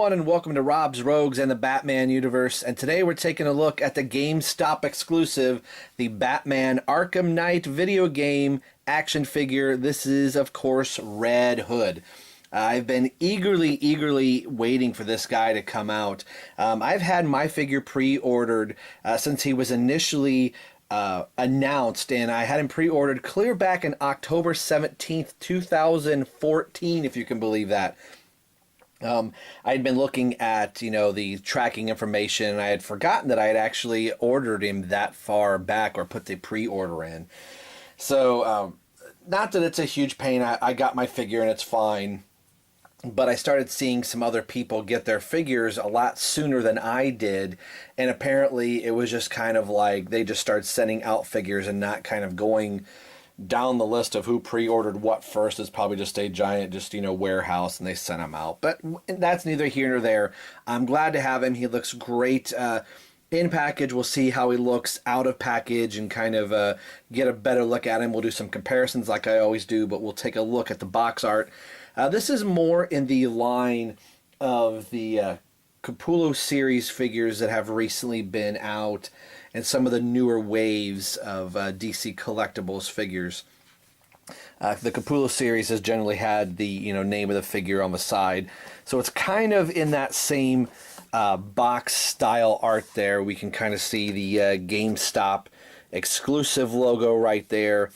everyone, and welcome to Rob's Rogues and the Batman universe. And today we're taking a look at the GameStop exclusive, the Batman Arkham Knight video game action figure. This is, of course, Red Hood. I've been eagerly waiting for this guy to come out. I've had my figure pre-ordered since he was initially announced, and I had him pre-ordered clear back in October 17th, 2014, if you can believe that. I'd been looking at, the tracking information, and I had forgotten that I had actually ordered him that far back or put the pre-order in. So, not that it's a huge pain. I got my figure and it's fine. But I started seeing some other people get their figures a lot sooner than I did. And apparently it was just kind of like they just started sending out figures and not kind of going down the list of who pre-ordered what first. It's probably just a giant warehouse, and they sent them out. But that's neither here nor there. I'm glad to have him. He looks great in package. We'll see how he looks out of package and kind of get a better look at him. We'll do some comparisons like I always do, but we'll take a look at the box art. This is more in the line of the Capullo series figures that have recently been out, and some of the newer waves of DC Collectibles figures. The Capullo series has generally had the name of the figure on the side, so it's kind of in that same box style art there. We can kind of see the GameStop exclusive logo right there.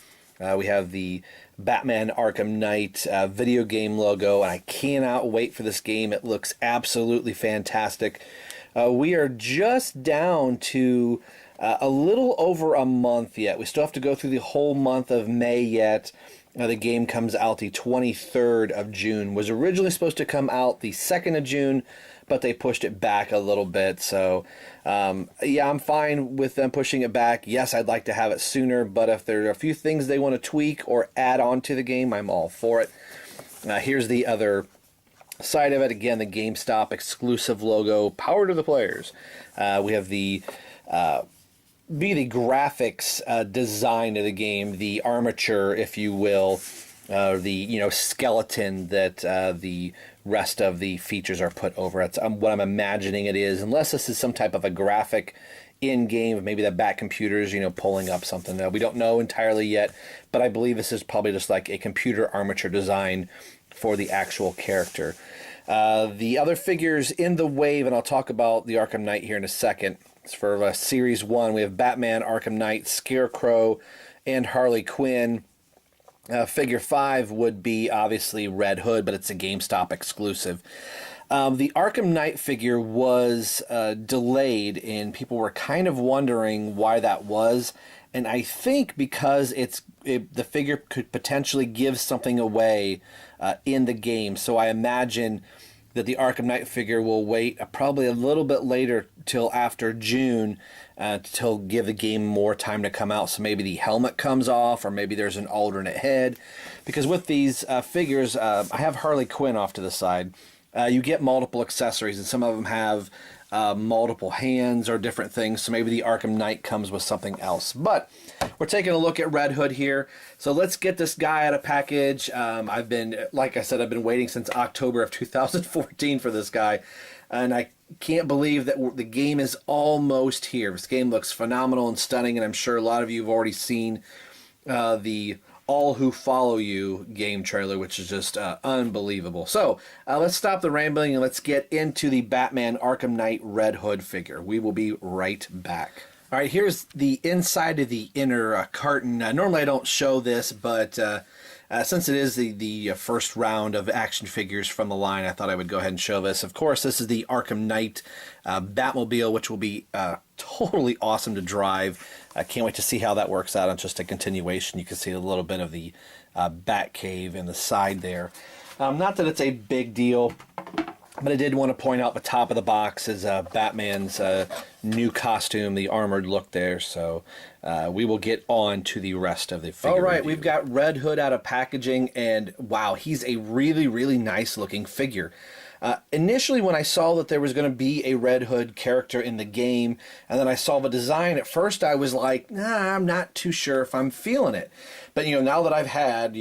We have the Batman Arkham Knight video game logo, and I cannot wait for this game. It looks absolutely fantastic. We are just down to a little over a month yet. We still have to go through the whole month of May yet. The game comes out the 23rd of June. Was originally supposed to come out the 2nd of June, but they pushed it back a little bit. So, yeah, I'm fine with them pushing it back. Yes, I'd like to have it sooner, but if there are a few things they want to tweak or add on to the game, I'm all for it. Here's the other side of it. Again, the GameStop exclusive logo, power to the players. We have the graphics design of the game, the armature, if you will, the skeleton that the rest of the features are put over. It's what I'm imagining it is, unless this is some type of a graphic in-game, maybe the Bat computers, pulling up something. We don't know entirely yet, but I believe this is probably just like a computer armature design for the actual character. The other figures in the wave, and I'll talk about the Arkham Knight here in a second. It's for Series 1. We have Batman, Arkham Knight, Scarecrow, and Harley Quinn. Figure 5 would be obviously Red Hood, but it's a GameStop exclusive. The Arkham Knight figure was delayed, and people were kind of wondering why that was. And I think because the figure could potentially give something away in the game. So I imagine that the Arkham Knight figure will wait probably a little bit later till after June to give the game more time to come out. So maybe the helmet comes off, or maybe there's an alternate head. Because with these figures, I have Harley Quinn off to the side. You get multiple accessories, and some of them have multiple hands or different things. So maybe the Arkham Knight comes with something else. But we're taking a look at Red Hood here. So let's get this guy out of package. Like I said, I've been waiting since October of 2014 for this guy. And I can't believe that the game is almost here. This game looks phenomenal and stunning, and I'm sure a lot of you have already seen the All Who Follow You game trailer, which is just unbelievable. So let's stop the rambling and let's get into the Batman Arkham Knight Red Hood figure. We will be right back. All right, here's the inside of the inner carton. Normally I don't show this, but since it is the first round of action figures from the line, I thought I would go ahead and show this. Of course, this is the Arkham Knight Batmobile, which will be totally awesome to drive. I can't wait to see how that works out. It's just a continuation. You can see a little bit of the Batcave in the side there. Not that it's a big deal, but I did want to point out the top of the box is Batman's new costume, the armored look there. So we will get on to the rest of the figure. All right, review. We've got Red Hood out of packaging, and wow, he's a really nice looking figure. Initially, when I saw that there was going to be a Red Hood character in the game, and then I saw the design, at first I was like, nah, I'm not too sure if I'm feeling it. But, now that I've had,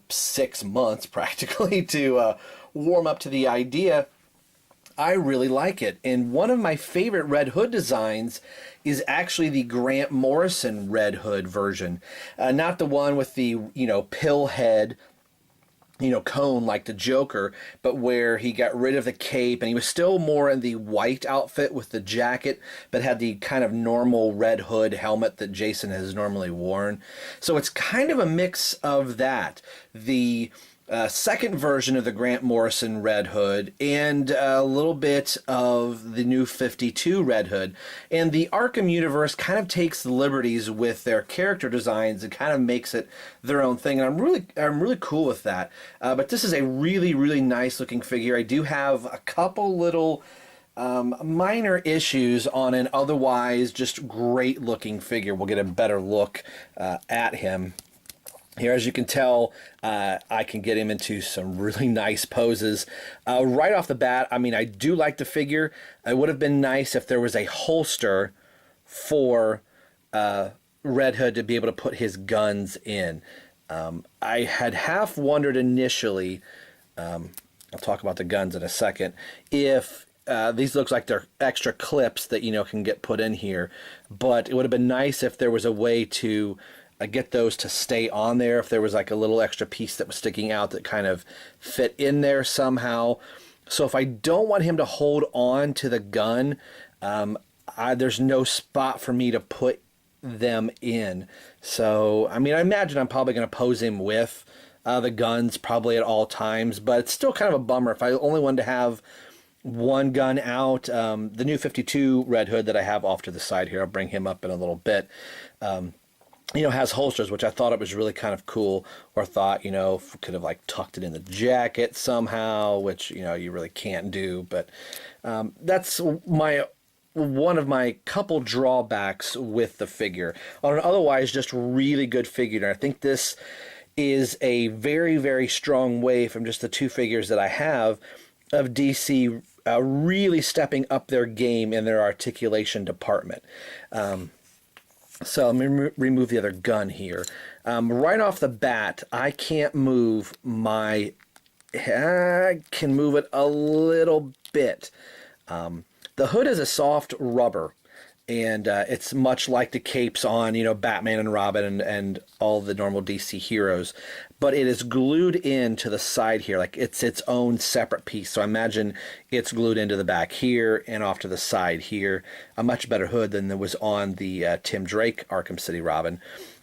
6 months practically to warm up to the idea, I really like it. And one of my favorite Red Hood designs is actually the Grant Morrison Red Hood version. Not the one with the, pill head, cone like the Joker, but where he got rid of the cape and he was still more in the white outfit with the jacket, but had the kind of normal Red Hood helmet that Jason has normally worn. So it's kind of a mix of that. The second version of the Grant Morrison Red Hood and a little bit of the new 52 Red Hood. And the Arkham universe kind of takes the liberties with their character designs and kind of makes it their own thing. And I'm really cool with that. But this is a really, really nice looking figure. I do have a couple little minor issues on an otherwise just great looking figure. We'll get a better look at him. Here, as you can tell, I can get him into some really nice poses. Right off the bat, I mean, I do like the figure. It would have been nice if there was a holster for Red Hood to be able to put his guns in. I had half wondered initially, I'll talk about the guns in a second, if these looks like they're extra clips that, can get put in here. But it would have been nice if there was a way to get those to stay on there, if there was like a little extra piece that was sticking out that kind of fit in there somehow. So if I don't want him to hold on to the gun, there's no spot for me to put them in. So, I mean, I imagine I'm probably going to pose him with the guns probably at all times, but it's still kind of a bummer. If I only wanted to have one gun out, the new 52 Red Hood that I have off to the side here, I'll bring him up in a little bit, has holsters, which I thought it was really kind of cool, or thought, could have like tucked it in the jacket somehow, which, you really can't do. But that's one of my couple drawbacks with the figure. On an otherwise just really good figure, and I think this is a very, very strong way from just the two figures that I have of DC really stepping up their game in their articulation department. So let me remove the other gun here. Right off the bat, I can't move I can move it a little bit. The hood is a soft rubber, and it's much like the capes on, Batman and Robin and all the normal DC heroes. But it is glued into the side here, like it's its own separate piece. So I imagine it's glued into the back here and off to the side here. A much better hood than there was on the Tim Drake Arkham City Robin.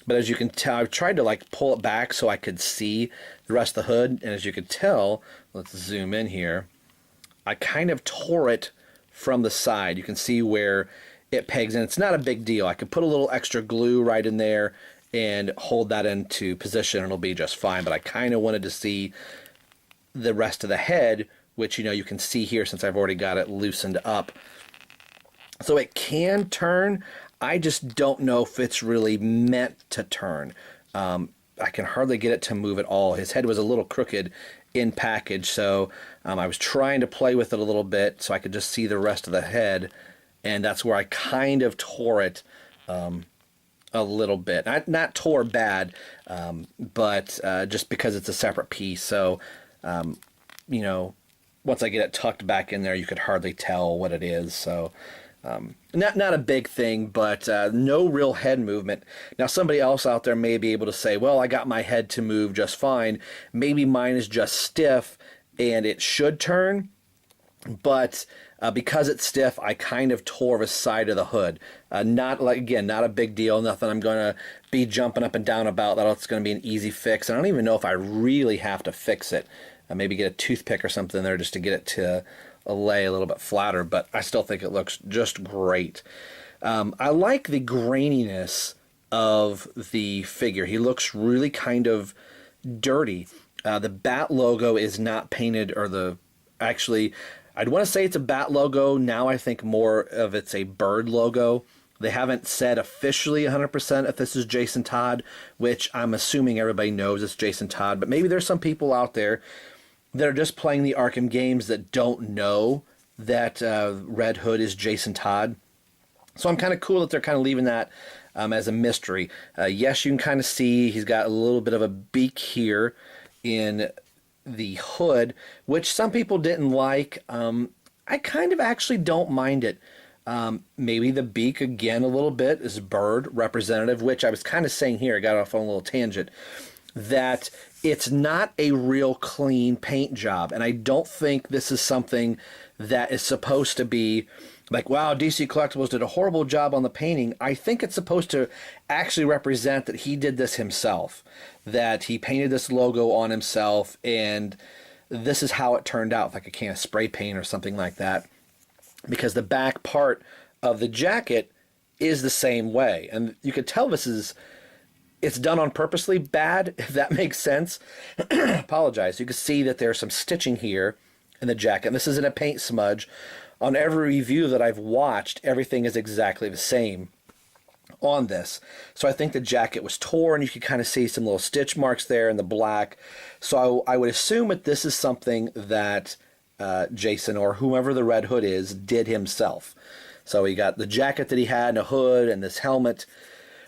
But as you can tell, I've tried to like pull it back so I could see the rest of the hood. And as you can tell, let's zoom in here, I kind of tore it from the side. You can see where it pegs in. It's not a big deal. I could put a little extra glue right in there and hold that into position, and it'll be just fine. But I kind of wanted to see the rest of the head, which, you can see here since I've already got it loosened up. So it can turn. I just don't know if it's really meant to turn. I can hardly get it to move at all. His head was a little crooked in package, so I was trying to play with it a little bit so I could just see the rest of the head, and that's where I kind of tore it a little bit. Not tore bad, but just because it's a separate piece. So, once I get it tucked back in there, you could hardly tell what it is. So, not a big thing, but no real head movement. Now, somebody else out there may be able to say, well, I got my head to move just fine. Maybe mine is just stiff and it should turn, but because it's stiff, I kind of tore the side of the hood. Not a big deal, nothing I'm going to be jumping up and down about. That's going to be an easy fix. I don't even know if I really have to fix it. Maybe get a toothpick or something there just to get it to lay a little bit flatter, but I still think it looks just great. I like the graininess of the figure. He looks really kind of dirty. The Bat logo is not painted, actually, I'd want to say it's a Bat logo. Now I think more of it's a bird logo. They haven't said officially 100% if this is Jason Todd, which I'm assuming everybody knows it's Jason Todd, but maybe there's some people out there that are just playing the Arkham games that don't know that Red Hood is Jason Todd. So I'm kind of cool that they're kind of leaving that as a mystery. Yes, you can kind of see he's got a little bit of a beak here in the hood, which some people didn't like. I kind of actually don't mind it. Maybe the beak, again, a little bit is bird representative, which I was kind of saying here, I got off on a little tangent, that it's not a real clean paint job. And I don't think this is something that is supposed to be like, wow, DC Collectibles did a horrible job on the painting. I think it's supposed to actually represent that he did this himself, that he painted this logo on himself, and this is how it turned out, like a can of spray paint or something like that. Because the back part of the jacket is the same way. And you could tell it's done on purposely bad, if that makes sense. Apologize. You can see that there's some stitching here in the jacket. And this isn't a paint smudge. On every review that I've watched, everything is exactly the same on this. So I think the jacket was torn. You can kind of see some little stitch marks there in the black. So I would assume that this is something that Jason, or whoever the Red Hood is, did himself. So he got the jacket that he had and a hood and this helmet,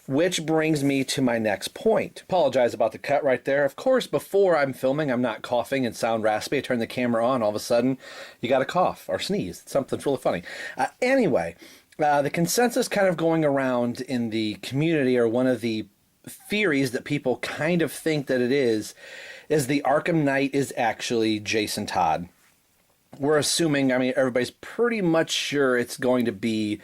which brings me to my next point. Apologize about the cut right there. Of course, before I'm filming, I'm not coughing and sound raspy. I turn the camera on, all of a sudden, you got to cough or sneeze. Something's really funny. Anyway, the consensus kind of going around in the community, or one of the theories that people kind of think that it is the Arkham Knight is actually Jason Todd. We're assuming, I mean, everybody's pretty much sure it's going to be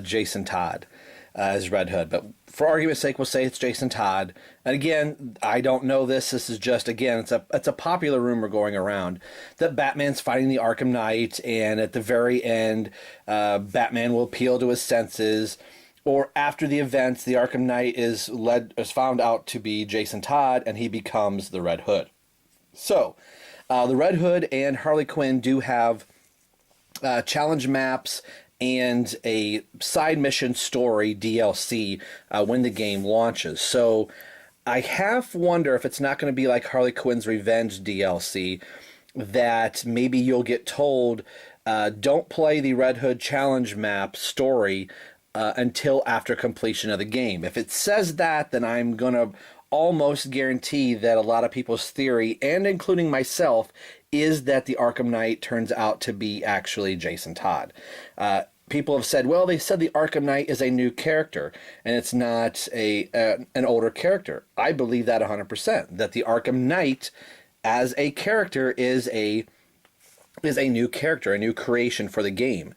Jason Todd as Red Hood. But for argument's sake, we'll say it's Jason Todd. And again, I don't know this. This is just, again, it's a popular rumor going around that Batman's fighting the Arkham Knight, and at the very end, Batman will appeal to his senses. Or after the events, the Arkham Knight is found out to be Jason Todd, and he becomes the Red Hood. So, the Red Hood and Harley Quinn do have challenge maps and a side mission story DLC when the game launches. So I half wonder if it's not going to be like Harley Quinn's Revenge DLC, that maybe you'll get told, don't play the Red Hood challenge map story until after completion of the game. If it says that, then I'm going to almost guarantee that a lot of people's theory, and including myself, is that the Arkham Knight turns out to be actually Jason Todd. People have said, well, they said the Arkham Knight is a new character, and it's not an older character. I believe that 100%, that the Arkham Knight as a character is a new character, a new creation for the game.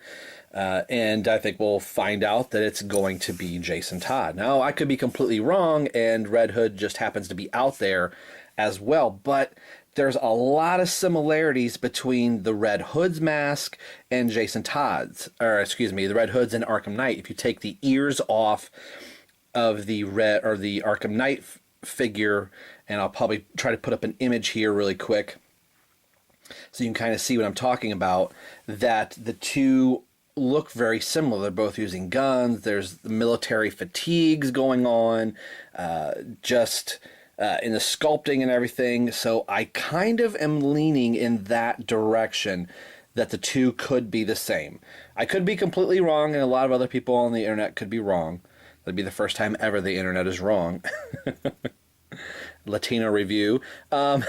And I think we'll find out that it's going to be Jason Todd. Now, I could be completely wrong, and Red Hood just happens to be out there as well, but there's a lot of similarities between the Red Hood's mask and Jason Todd's, or excuse me, the Red Hood's and Arkham Knight. If you take the ears off of the Arkham Knight figure, and I'll probably try to put up an image here really quick so you can kind of see what I'm talking about, that the two look very similar. They're both using guns. There's military fatigues going on, in the sculpting and everything. So I kind of am leaning in that direction, that the two could be the same. I could be completely wrong, and a lot of other people on the internet could be wrong. That'd be the first time ever the internet is wrong. Latino review. But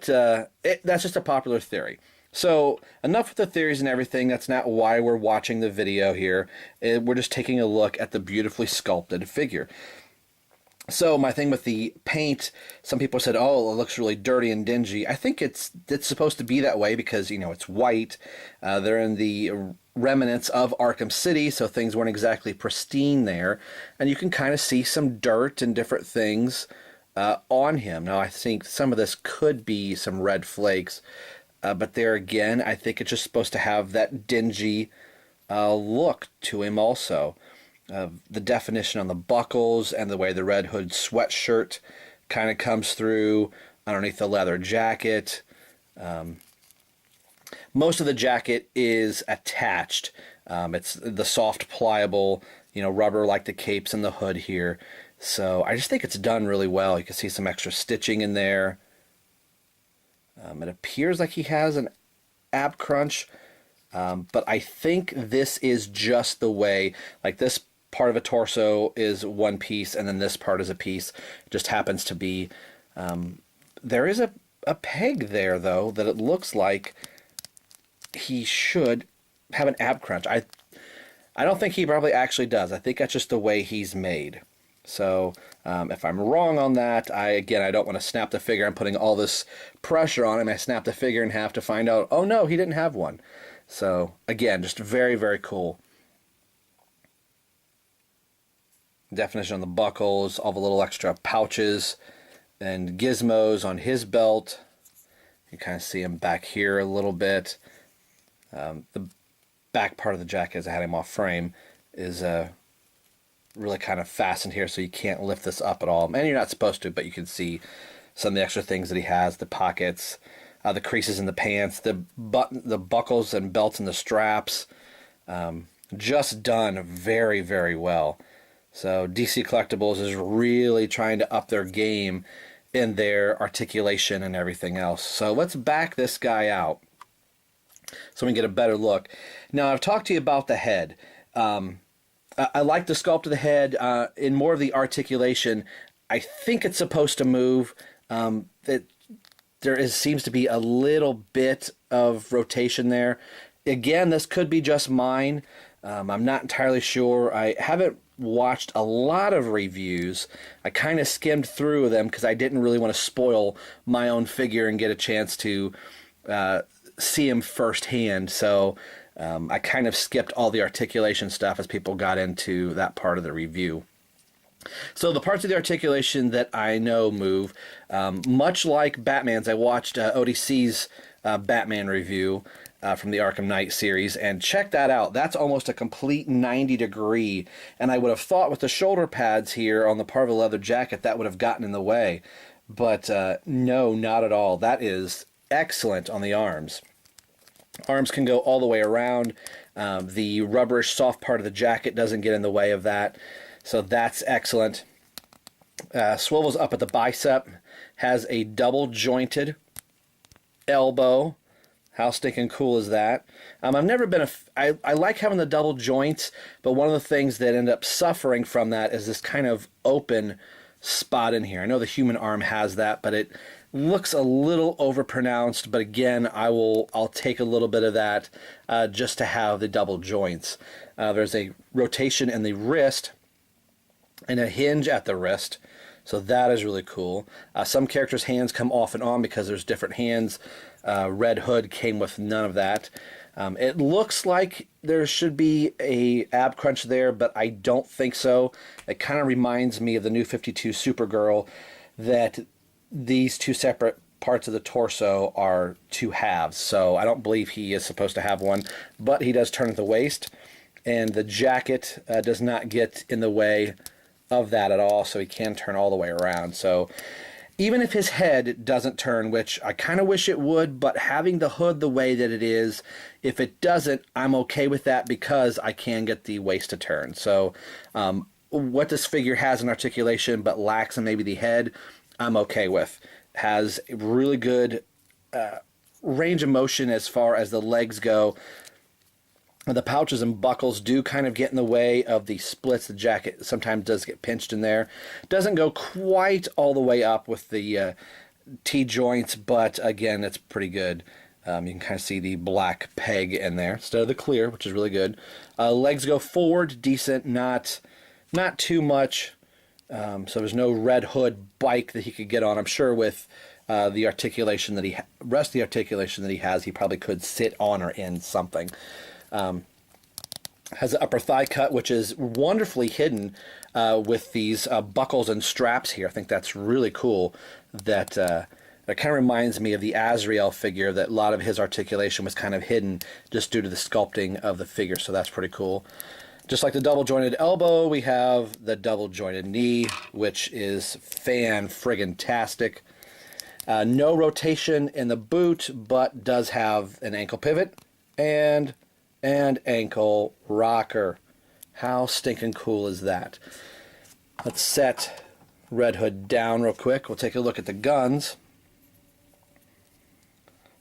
that's just a popular theory. So enough with the theories and everything. That's not why we're watching the video here. We're just taking a look at the beautifully sculpted figure. So my thing with the paint, some people said, oh, it looks really dirty and dingy. I think it's supposed to be that way because, you know, it's white. They're in the remnants of Arkham City, so things weren't exactly pristine there. And you can kind of see some dirt and different things on him. Now, I think some of this could be some red flakes. But there again, I think it's just supposed to have that dingy look to him also. The definition on the buckles and the way the Red Hood sweatshirt kind of comes through underneath the leather jacket. Most of the jacket is attached. It's the soft, pliable, rubber like the capes and the hood here. So I just think it's done really well. You can see some extra stitching in there. It appears like he has an ab crunch, but I think this is just the way, like this part of a torso is one piece and then this part is a piece. It just happens to be, there is a peg there though that it looks like he should have an ab crunch. I don't think he probably actually does. I think that's just the way he's made. So if I'm wrong on that, I don't want to snap the figure. I'm putting all this pressure on him. I snap the figure in half to find out, oh no, he didn't have one. So again, just very, very cool. Definition on the buckles, all the little extra pouches and gizmos on his belt. You kind of see him back here a little bit. The back part of the jacket, as I had him off frame, is really kind of fastened here, so you can't lift this up at all. And you're not supposed to, but you can see some of the extra things that he has, the pockets, the creases in the pants, the buckles and belts and the straps. Just done very, very well. So DC Collectibles is really trying to up their game in their articulation and everything else. So let's back this guy out so we can get a better look. Now, I've talked to you about the head. I like the sculpt of the head. In more of the articulation, I think it's supposed to move. Seems to be a little bit of rotation there. Again, this could be just mine. I'm not entirely sure. I haven't watched a lot of reviews. I kind of skimmed through them because I didn't really want to spoil my own figure and get a chance to see him firsthand. So I kind of skipped all the articulation stuff as people got into that part of the review. So the parts of the articulation that I know move, much like Batman's. I watched ODC's Batman review from the Arkham Knight series, and check that out. That's almost a complete 90-degree, and I would have thought with the shoulder pads here on the part of the leather jacket that would have gotten in the way, but no, not at all. That is excellent on the arms. Arms can go all the way around. The rubberish soft part of the jacket doesn't get in the way of that, so that's excellent. Swivels up at the bicep, has a double jointed elbow. How stinking cool is that? I've never been I like having the double joints, but one of the things that end up suffering from that is this kind of open spot in here. I know the human arm has that, but it looks a little overpronounced. But again, I'll take a little bit of that just to have the double joints. There's a rotation in the wrist and a hinge at the wrist. So that is really cool. Some characters' hands come off and on because there's different hands. Red Hood came with none of that. It looks like there should be a ab crunch there, but I don't think so. It kind of reminds me of the New 52 Supergirl, that these two separate parts of the torso are two halves. So I don't believe he is supposed to have one, but he does turn at the waist, and the jacket does not get in the way of that at all, so he can turn all the way around. So even if his head doesn't turn, which I kind of wish it would, but having the hood the way that it is, if it doesn't, I'm okay with that because I can get the waist to turn. So what this figure has in articulation but lacks in maybe the head, I'm okay with. Has a really good range of motion as far as the legs go. The pouches and buckles do kind of get in the way of the splits. The jacket sometimes does get pinched in there. Doesn't go quite all the way up with the T-joints, but again, it's pretty good. You can kind of see the black peg in there instead of the clear, which is really good. Legs go forward, decent, not too much. So there's no Red Hood bike that he could get on. I'm sure with the articulation that rest of the articulation that he has, he probably could sit on or in something. Has an upper thigh cut, which is wonderfully hidden with these buckles and straps here. I think that's really cool. That kind of reminds me of the Azrael figure, that a lot of his articulation was kind of hidden just due to the sculpting of the figure, so that's pretty cool. Just like the double jointed elbow, we have the double jointed knee, which is fan-friggin-tastic. No rotation in the boot, but does have an ankle pivot and ankle rocker. How stinking cool is that? Let's set Red Hood down real quick. We'll take a look at the guns.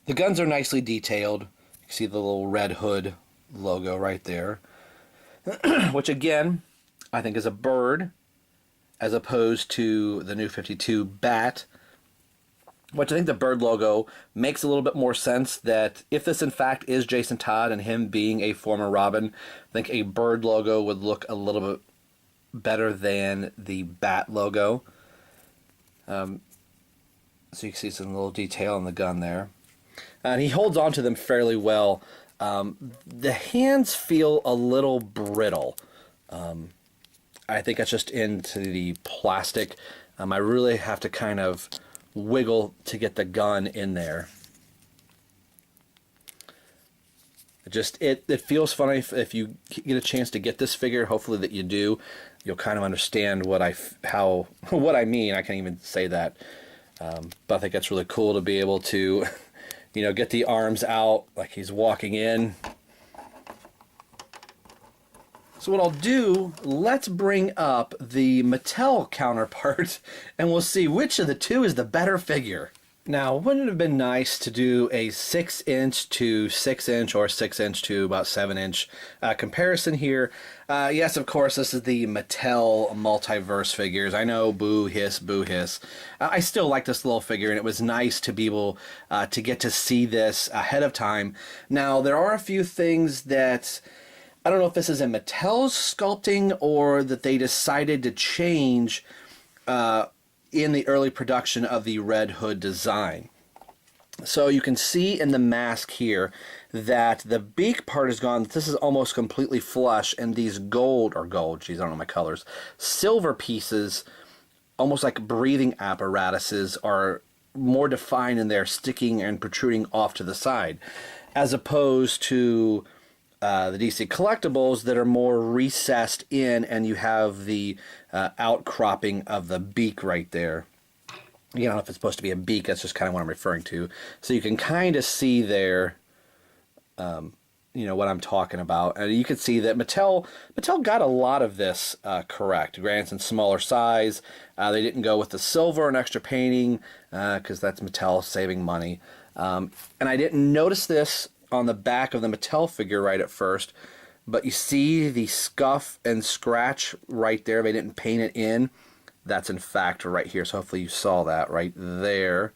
The guns are nicely detailed. You can see the little Red Hood logo right there. Which again, I think is a bird, as opposed to the New 52 bat. which I think the bird logo makes a little bit more sense, that if this in fact is Jason Todd and him being a former Robin, I think a bird logo would look a little bit better than the bat logo. So you can see some little detail on the gun there. And he holds on to them fairly well. The hands feel a little brittle. I think that's just into the plastic. I really have to kind of wiggle to get the gun in there. It feels funny if you get a chance to get this figure. Hopefully that you do. You'll kind of understand what I mean. I can't even say that. But I think that's really cool to be able to, get the arms out like he's walking in. So what I'll do, let's bring up the Mattel counterpart, and we'll see which of the two is the better figure. Now, wouldn't it have been nice to do a 6-inch to 6-inch or 6-inch to about 7-inch comparison here? Yes, of course, this is the Mattel Multiverse figures. I know, boo, hiss, boo, hiss. I still like this little figure, and it was nice to be able to get to see this ahead of time. Now, there are a few things that I don't know if this is in Mattel's sculpting or that they decided to change in the early production of the Red Hood design. So you can see in the mask here that the beak part is gone. This is almost completely flush, and these geez, I don't know my colors, silver pieces, almost like breathing apparatuses, are more defined, and they're sticking and protruding off to the side, as opposed to the DC Collectibles that are more recessed in, and you have the outcropping of the beak right there. I don't know if it's supposed to be a beak, that's just kind of what I'm referring to. So you can kind of see there, what I'm talking about. And you can see that Mattel got a lot of this correct. Granted, it's in smaller size. They didn't go with the silver and extra painting because that's Mattel saving money. And I didn't notice this on the back of the Mattel figure right at first, but you see the scuff and scratch right there. They didn't paint it in. That's in fact right here, so hopefully you saw that right there.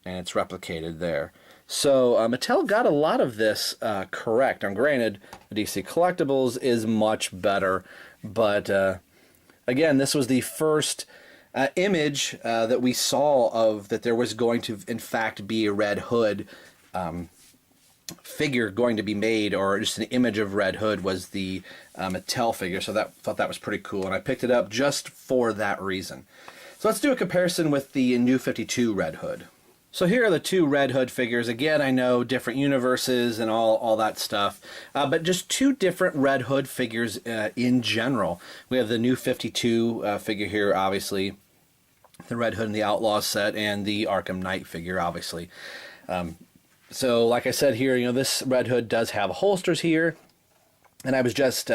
And it's replicated there. So Mattel got a lot of this correct. Now granted, the DC Collectibles is much better, but again, this was the first image that we saw of that there was going to in fact be a Red Hood figure going to be made, or just an image of Red Hood was the Mattel figure. So thought that was pretty cool, and I picked it up just for that reason. So let's do a comparison with the New 52 Red Hood. So here are the two Red Hood figures. Again, I know different universes and all that stuff, but just two different Red Hood figures in general. We have the New 52 figure here, obviously, the Red Hood and the Outlaws set, and the Arkham Knight figure, obviously. So like I said here, this Red Hood does have holsters here, and I was just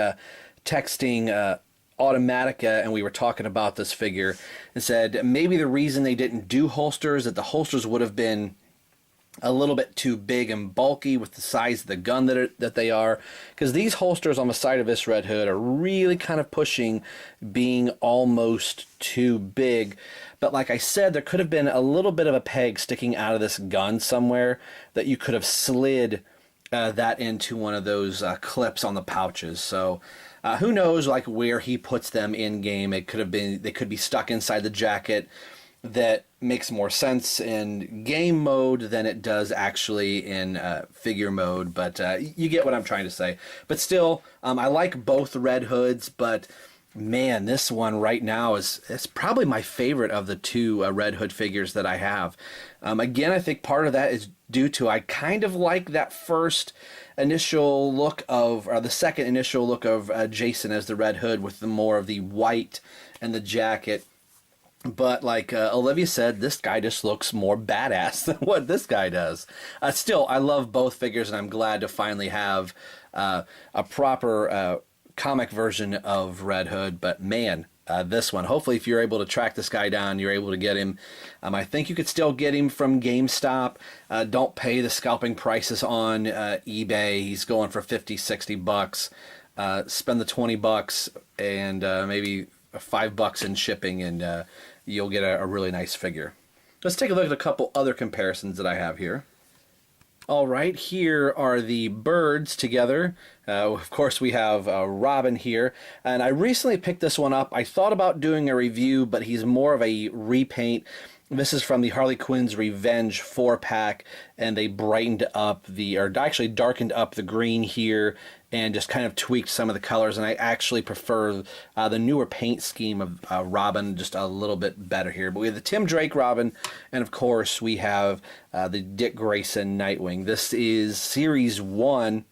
texting Automatica, and we were talking about this figure, and said maybe the reason they didn't do holsters, that the holsters would have been a little bit too big and bulky with the size of the gun that they are, because these holsters on the side of this Red Hood are really kind of pushing being almost too big. But like I said, there could have been a little bit of a peg sticking out of this gun somewhere that you could have slid that into one of those clips on the pouches. So who knows, like, where he puts them in game. They could be stuck inside the jacket. That makes more sense in game mode than it does actually in figure mode. But you get what I'm trying to say. But still, I like both Red Hoods, but man, this one right now is probably my favorite of the two Red Hood figures that I have. Again, I think part of that is due to I kind of like that first initial look of, or the second initial look of Jason as the Red Hood with the more of the white and the jacket. But like Olivia said, this guy just looks more badass than what this guy does. Still, I love both figures, and I'm glad to finally have a proper comic version of Red Hood. But man, this one, hopefully if you're able to track this guy down, you're able to get him. I think you could still get him from GameStop. Don't pay the scalping prices on eBay. He's going for 50, 60 bucks. Spend the 20 bucks and maybe $5 in shipping, and you'll get a really nice figure. Let's take a look at a couple other comparisons that I have here. All right, here are the birds together. Of course, we have Robin here, and I recently picked this one up. I thought about doing a review, but he's more of a repaint. This is from the Harley Quinn's Revenge 4-pack, and they brightened up or actually darkened up the green here and just kind of tweaked some of the colors, and I actually prefer the newer paint scheme of Robin just a little bit better here. But we have the Tim Drake Robin, and of course we have the Dick Grayson Nightwing. This is Series 1.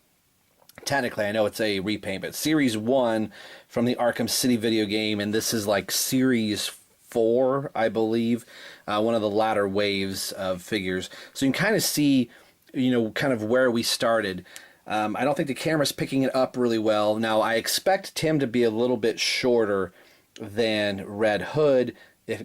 Technically, I know it's a repaint, but Series 1 from the Arkham City video game, and this is like Series 4, I believe, one of the latter waves of figures. So you can kind of see, kind of where we started. I don't think the camera's picking it up really well. Now, I expect Tim to be a little bit shorter than Red Hood, if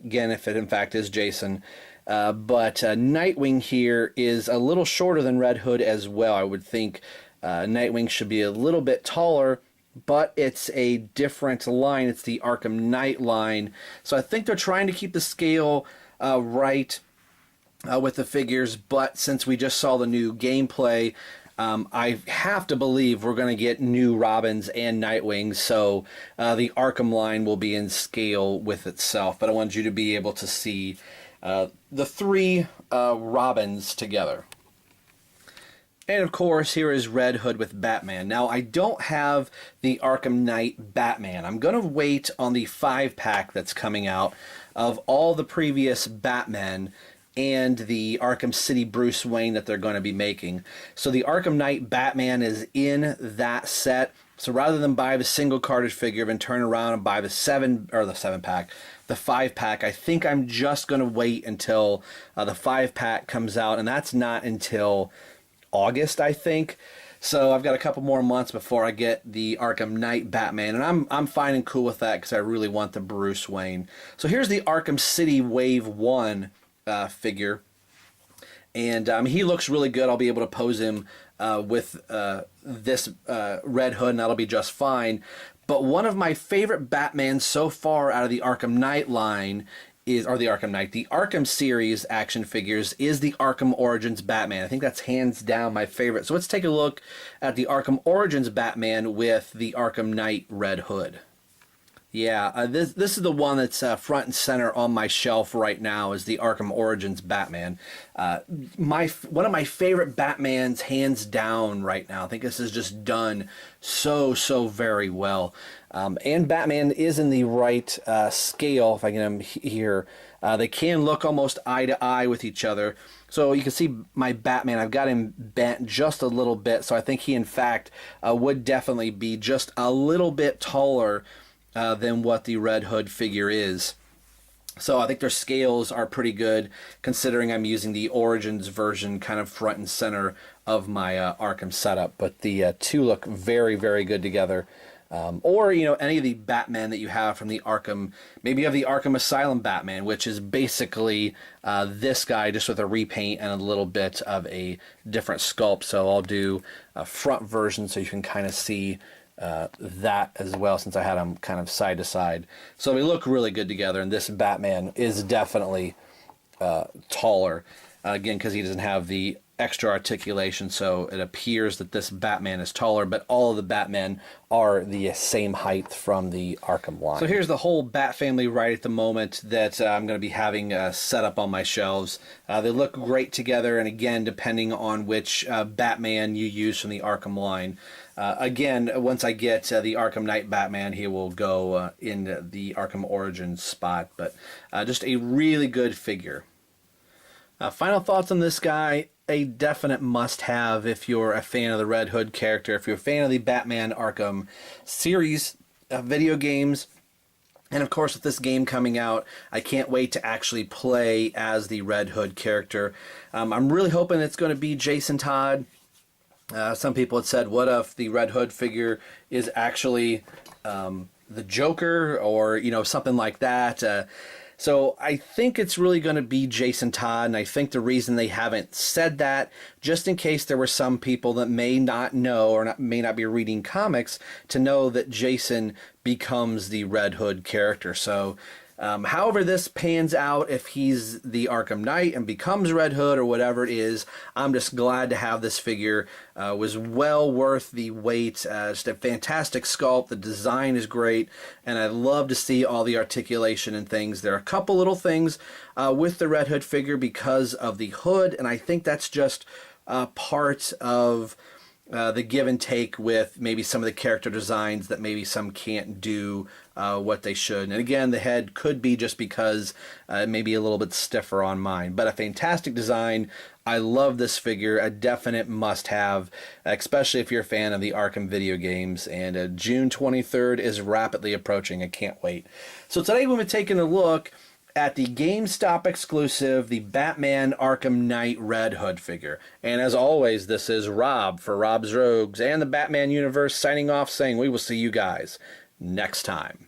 it in fact is Jason. But Nightwing here is a little shorter than Red Hood as well. I would think Nightwing should be a little bit taller, but it's a different line. It's the Arkham Knight line. So I think they're trying to keep the scale right with the figures, but since we just saw the new gameplay, I have to believe we're going to get new Robins and Nightwings, so the Arkham line will be in scale with itself. But I want you to be able to see the three Robins together. And of course, here is Red Hood with Batman. Now, I don't have the Arkham Knight Batman. I'm going to wait on the 5-pack that's coming out of all the previous Batmen and the Arkham City Bruce Wayne that they're going to be making. So the Arkham Knight Batman is in that set. So rather than buy the single cartridge figure and turn around and buy the 7-pack, the 5-pack, I think I'm just going to wait until the 5-pack comes out, and that's not until August, I think. So I've got a couple more months before I get the Arkham Knight Batman, and I'm fine and cool with that because I really want the Bruce Wayne. So here's the Arkham City Wave 1 figure, and he looks really good. I'll be able to pose him with this Red Hood, and that'll be just fine. But one of my favorite Batmans so far out of the Arkham Knight line the Arkham series action figures is the Arkham Origins Batman. I think that's hands down my favorite. So let's take a look at the Arkham Origins Batman with the Arkham Knight Red Hood. Yeah, this is the one that's front and center on my shelf right now, is the Arkham Origins Batman. One of my favorite Batmans, hands down, right now. I think this is just done so very well. And Batman is in the right scale, if I get him here. They can look almost eye to eye with each other. So you can see my Batman, I've got him bent just a little bit, so I think he, in fact, would definitely be just a little bit taller than what the Red Hood figure is. So I think their scales are pretty good, considering I'm using the Origins version kind of front and center of my Arkham setup. But the two look very good together. Or, any of the Batman that you have from the Arkham, maybe you have the Arkham Asylum Batman, which is basically this guy just with a repaint and a little bit of a different sculpt. So I'll do a front version so you can kind of see that as well, since I had them kind of side to side. So they look really good together, and this Batman is definitely taller, again, because he doesn't have the extra articulation, so it appears that this Batman is taller, but all of the Batmen are the same height from the Arkham line. So here's the whole Bat family right at the moment that I'm going to be having set up on my shelves. They look great together, and again, depending on which Batman you use from the Arkham line. Again, once I get the Arkham Knight Batman, he will go in the Arkham Origins spot, but just a really good figure. Final thoughts on this guy. A definite must-have if you're a fan of the Red Hood character, if you're a fan of the Batman Arkham series video games. And of course, with this game coming out, I can't wait to actually play as the Red Hood character. I'm really hoping it's going to be Jason Todd. Some people had said, what if the Red Hood figure is actually the Joker, or something like that. So I think it's really going to be Jason Todd, and I think the reason they haven't said that, just in case there were some people that may not know or may not be reading comics, to know that Jason becomes the Red Hood character. So However this pans out, if he's the Arkham Knight and becomes Red Hood or whatever it is, I'm just glad to have this figure. Was well worth the wait. Just a fantastic sculpt. The design is great, and I love to see all the articulation and things. There are a couple little things with the Red Hood figure because of the hood, and I think that's just part of the give and take with maybe some of the character designs that maybe some can't do what they should. And again, the head could be just because maybe a little bit stiffer on mine. But a fantastic design. I love this figure. A definite must-have, especially if you're a fan of the Arkham video games. And June 23rd is rapidly approaching. I can't wait. So today we'll be taking a look at the GameStop exclusive, the Batman Arkham Knight Red Hood figure. And as always, this is Rob for Rob's Rogues and the Batman universe signing off saying we will see you guys next time.